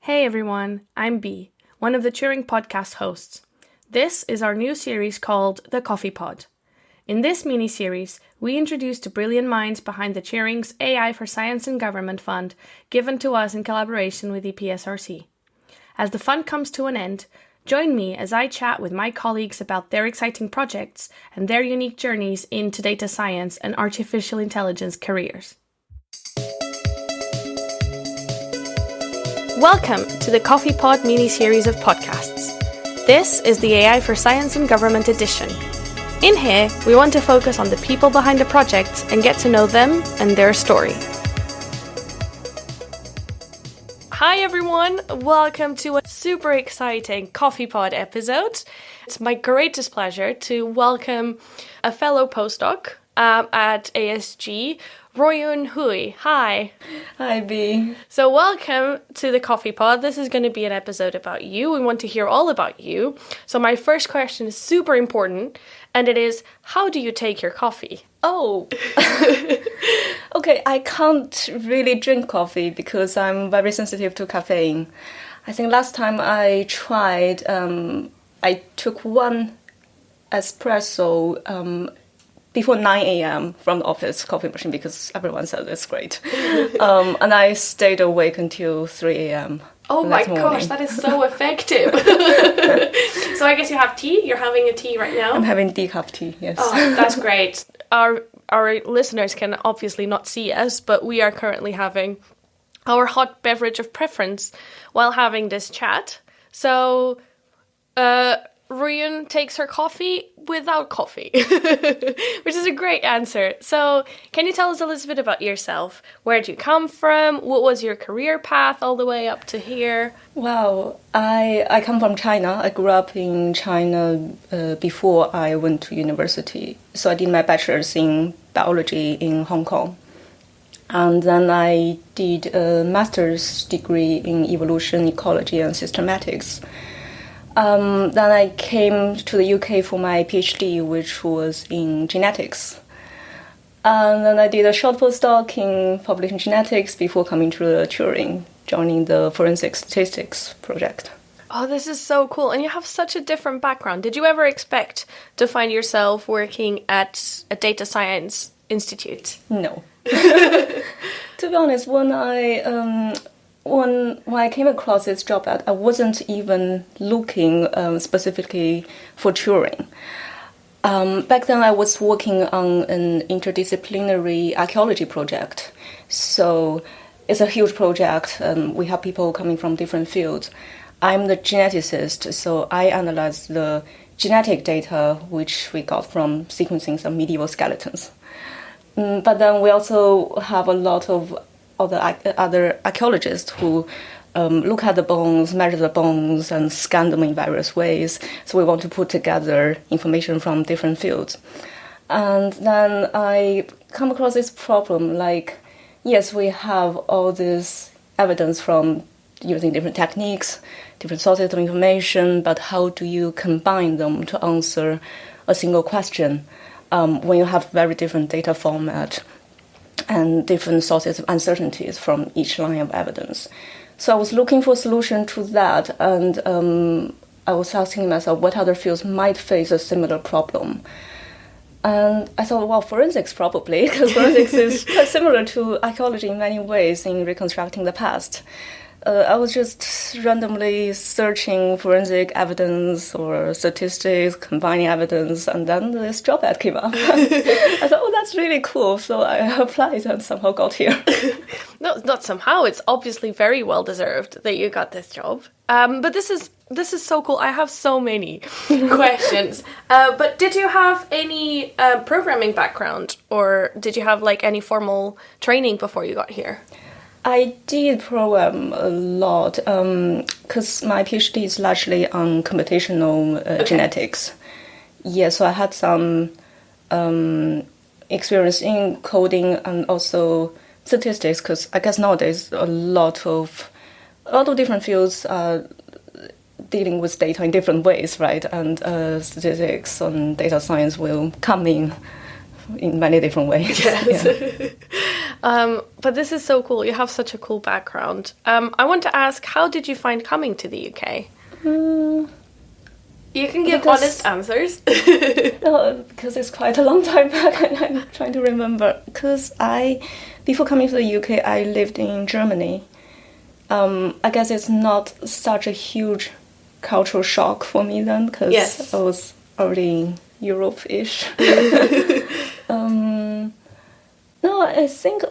Hey everyone, I'm Bea, one of the Turing podcast hosts. This is our new series called The Coffee Pod. In this mini-series, we introduce the brilliant minds behind the Turing's AI for Science and Government Fund, given to us in collaboration with EPSRC. As the fund comes to an end, join me as I chat with my colleagues about their exciting projects and their unique journeys into data science and artificial intelligence careers. Welcome to the Coffee Pod mini-series of podcasts. This is the AI for Science and Government edition. In here, we want to focus on the people behind the projects and get to know them and their story. Hi everyone, welcome to a super exciting Coffee Pod episode. It's my greatest pleasure to welcome a fellow postdoc at ASG, Ruoyun Hui. Hi. Hi, Bea. So welcome to the Coffee Pod. This is going to be an episode about you. We want to hear all about you. So my first question is super important, and it is, how do you take your coffee? Oh, okay, I can't really drink coffee because I'm very sensitive to caffeine. I think last time I tried, I took one espresso before 9 a.m. from the office coffee machine because everyone said it's great. And I stayed awake until 3 a.m. Oh my gosh, that is so effective. So I guess you have tea? You're having a tea right now? I'm having decaf tea, yes. Oh, that's great. Our listeners can obviously not see us, but we are currently having our hot beverage of preference while having this chat. So, Ruoyun takes her coffee without coffee, which is a great answer. So can you tell us a little bit about yourself? Where do you come from? What was your career path all the way up to here? Well, I come from China. I grew up in China before I went to university. So I did my bachelor's in biology in Hong Kong. And then I did a master's degree in evolution, ecology, and systematics. Then I came to the UK for my PhD, which was in genetics. And then I did a short postdoc in population genetics before coming to the Turing, joining the forensic statistics project. Oh, this is so cool. And you have such a different background. Did you ever expect to find yourself working at a data science institute? No. To be honest, when I came across this job ad, I wasn't even looking specifically for Turing. Back then, I was working on an interdisciplinary archaeology project. So it's a huge project. We have people coming from different fields. I'm the geneticist, so I analyze the genetic data which we got from sequencing some medieval skeletons. But then we also have a lot of other archaeologists who look at the bones, measure the bones, and scan them in various ways. So we want to put together information from different fields. And then I come across this problem, like, yes, we have all this evidence from using different techniques, different sources of information, but how do you combine them to answer a single question when you have very different data format and different sources of uncertainties from each line of evidence. So I was looking for a solution to that, and I was asking myself what other fields might face a similar problem. And I thought, well, forensics probably, because forensics is quite similar to archaeology in many ways in reconstructing the past. I was just randomly searching forensic evidence or statistics, combining evidence, and then this job ad came up. I thought, oh, that's really cool. So I applied and somehow got here. No, not somehow. It's obviously very well deserved that you got this job. But this is so cool. I have so many questions. But did you have any programming background, or did you have like any formal training before you got here? I did program a lot because my PhD is largely on computational genetics. Yeah, so I had some experience in coding and also statistics, because I guess nowadays a lot of different fields are dealing with data in different ways, right? And statistics and data science will come in many different ways. Yes. But this is so cool. You have such a cool background. I want to ask, how did you find coming to the UK? You can give honest answers. No, because it's quite a long time back, and I'm trying to remember. Because before coming to the UK, I lived in Germany. I guess it's not such a huge cultural shock for me then, because I was already in Europe-ish. No, I think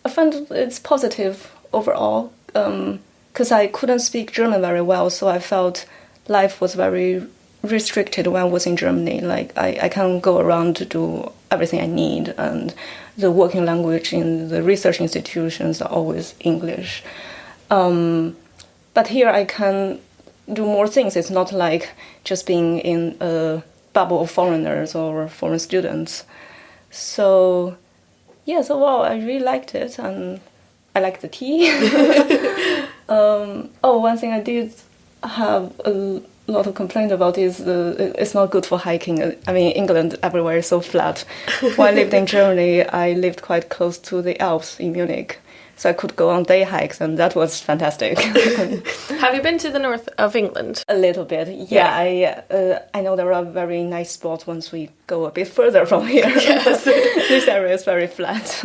I find it's positive overall, because I couldn't speak German very well, so I felt life was very restricted when I was in Germany. Like, I can't go around to do everything I need, and the working language in the research institutions are always English. But here I can do more things. It's not like just being in a bubble of foreigners or foreign students. So, overall, I really liked it, and I liked the tea. One thing I did have a lot of complaint about is it's not good for hiking. I mean, England, everywhere is so flat. When I lived in Germany, I lived quite close to the Alps in Munich, so I could go on day hikes, and that was fantastic. Have you been to the north of England? A little bit, yeah. I know there are very nice spots once we go a bit further from here. Yes. This area is very flat.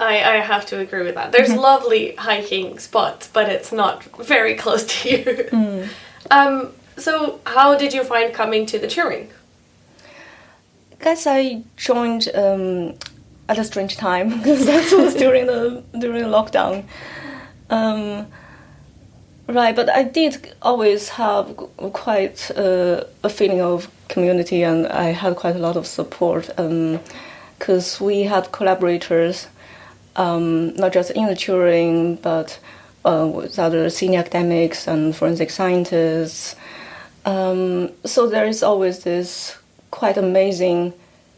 I have to agree with that. There's lovely hiking spots, but it's not very close to you. So how did you find coming to the Turing? I guess I joined at a strange time, because that was during the lockdown. Right, but I did always have quite a feeling of community, and I had quite a lot of support, because we had collaborators, not just in the Turing, but with other senior academics and forensic scientists. So there is always this quite amazing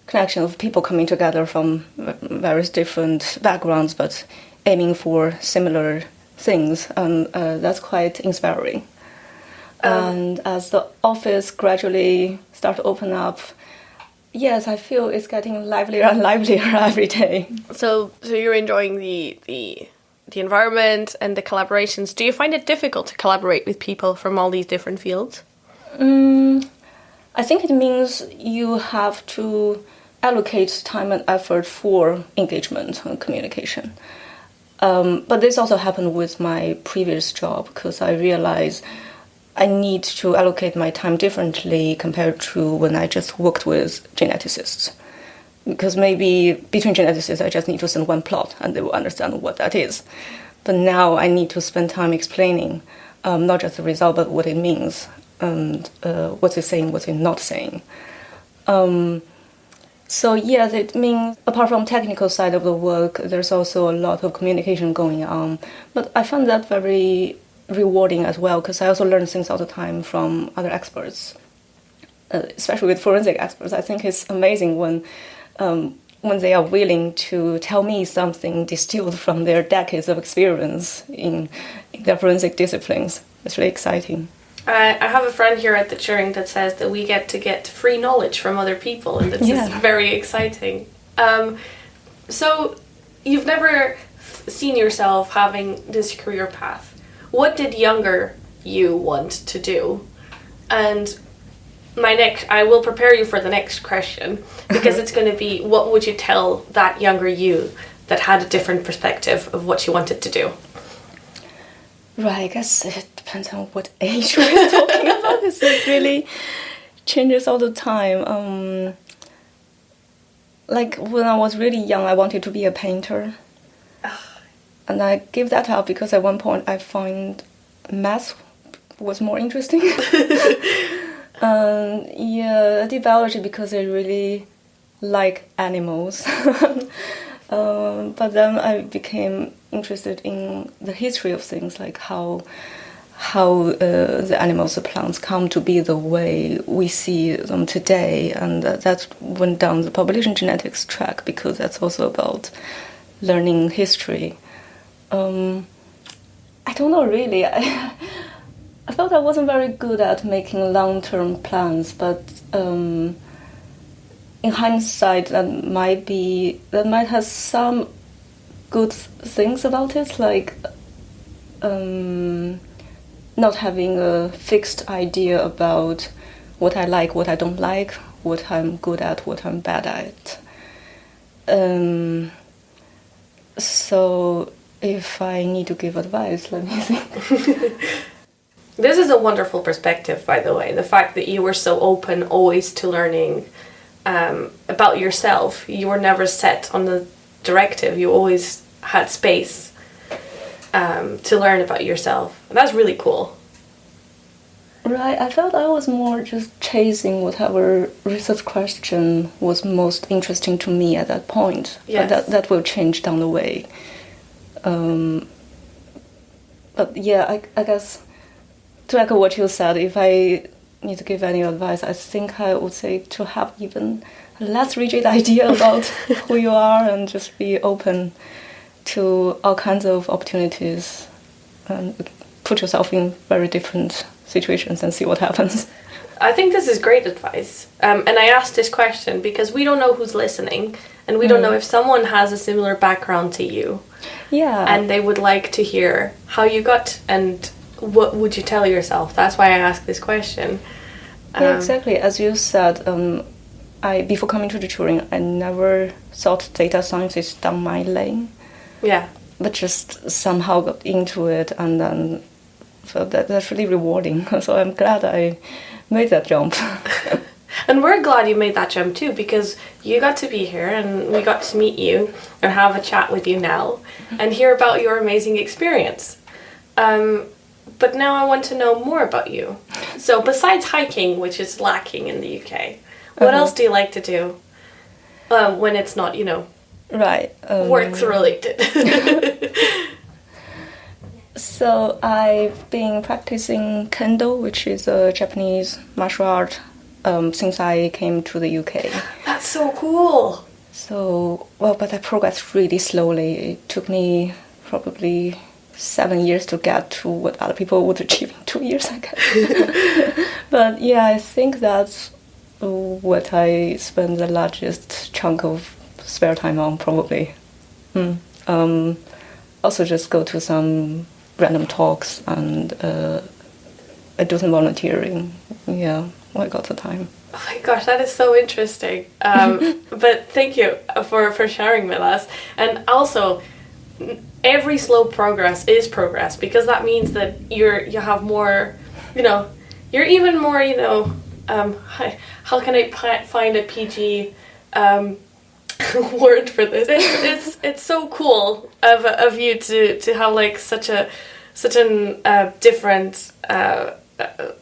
connection of people coming together from various different backgrounds, but aiming for similar things, and that's quite inspiring. And as the office gradually starts to open up, yes, I feel it's getting livelier and livelier every day. So you're enjoying the environment and the collaborations. Do you find it difficult to collaborate with people from all these different fields? I think it means you have to allocate time and effort for engagement and communication. But this also happened with my previous job, because I realized I need to allocate my time differently compared to when I just worked with geneticists. Because maybe between geneticists I just need to send one plot and they will understand what that is. But now I need to spend time explaining not just the result, but what it means, and what's it saying, what's it not saying. So yes, it means apart from technical side of the work, there's also a lot of communication going on. But I find that very rewarding as well, because I also learn things all the time from other experts, especially with forensic experts. I think it's amazing when they are willing to tell me something distilled from their decades of experience in their forensic disciplines. It's really exciting. I have a friend here at the Turing that says that we get free knowledge from other people, and this is very exciting. So you've never seen yourself having this career path. What did younger you want to do? And I will prepare you for the next question, because it's going to be, what would you tell that younger you that had a different perspective of what you wanted to do? Right, I guess it depends on what age we're talking about, because it really changes all the time. Like when I was really young, I wanted to be a painter. And I gave that up because at one point I found math was more interesting. I did biology because I really like animals. But then I became interested in the history of things, like how the animals, the plants come to be the way we see them today. And that went down the population genetics track, because that's also about learning history. I don't know really. I felt I wasn't very good at making long-term plans, but in hindsight, that might have some good things about it, like not having a fixed idea about what I like, what I don't like, what I'm good at, what I'm bad at. So if I need to give advice, let me think. This is a wonderful perspective, by the way. The fact that you were so open always to learning about yourself. You were never set on the directive. You always had space to learn about yourself. And that's really cool. Right, I felt I was more just chasing whatever research question was most interesting to me at that point. Yes. But that will change down the way. But yeah, I guess to echo what you said, if I need to give any advice, I think I would say to have even a less rigid idea about who you are and just be open to all kinds of opportunities and put yourself in very different situations and see what happens. I think this is great advice. And I asked this question because we don't know who's listening, and we don't know if someone has a similar background to you. Yeah. And they would like to hear how you got and what would you tell yourself. That's why I asked this question. Yeah, exactly. As you said, before coming to the Turing, I never thought data science is down my lane. Yeah. But just somehow got into it, and then felt that's really rewarding. So I'm glad I made that jump. And we're glad you made that jump too, because you got to be here and we got to meet you and have a chat with you now and hear about your amazing experience. But now I want to know more about you. So besides hiking, which is lacking in the UK, what else do you like to do when it's not, right, work related? So I've been practicing kendo, which is a Japanese martial art, since I came to the UK. That's so cool. So, but I progressed really slowly. It took me probably 7 years to get to what other people would achieve in 2 years, I guess. But yeah, I think that's what I spend the largest chunk of spare time on, probably. Also just go to some random talks and I do some volunteering. Yeah, when I got the time. Oh my gosh, that is so interesting. But thank you for sharing with us. And also, every slow progress is progress, because that means that you have more, you're even more, how can I find a PG word for this? It's so cool of you to have like such a different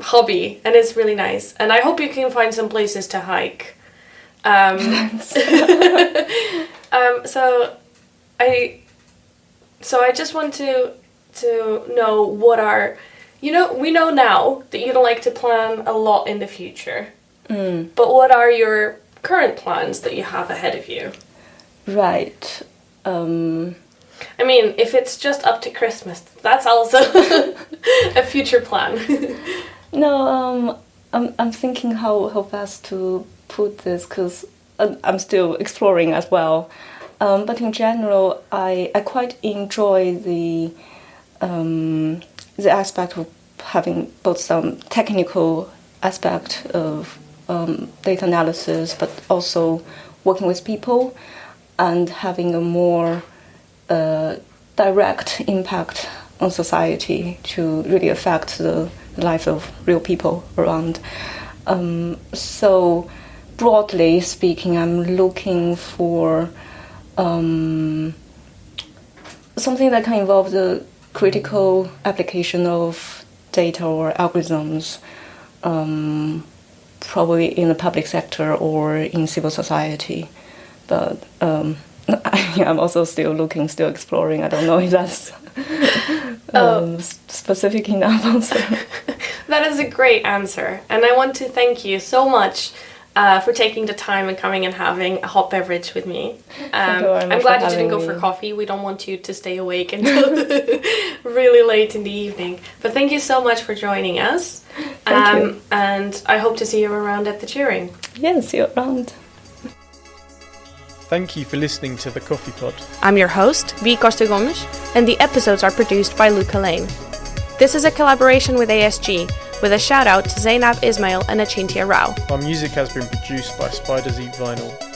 hobby, and it's really nice. And I hope you can find some places to hike. So I just want to know what are, we know now that you don't like to plan a lot in the future. But what are your current plans that you have ahead of you? Right. I mean, if it's just up to Christmas, that's also a future plan. No, I'm thinking how best to put this, because I'm still exploring as well. But in general, I quite enjoy the aspect of having both some technical aspect of data analysis, but also working with people and having a more direct impact on society to really affect the life of real people around. So broadly speaking, I'm looking for something that can involve the critical application of data or algorithms, probably in the public sector or in civil society. But I'm also still looking, still exploring. I don't know if that's specific enough answer. That is a great answer. And I want to thank you so much for taking the time and coming and having a hot beverage with me. I'm glad you didn't go for coffee. We don't want you to stay awake until really late in the evening. But thank you so much for joining us. Thank you. And I hope to see you around at the Turing. Yes, see you around. Thank you for listening to The Coffee Pod. I'm your host, Bea Costa Gomes, and the episodes are produced by Luca Lane. This is a collaboration with ASG, with a shout out to Zainab Ismail and Achintia Rao. Our music has been produced by Spiders Eat Vinyl.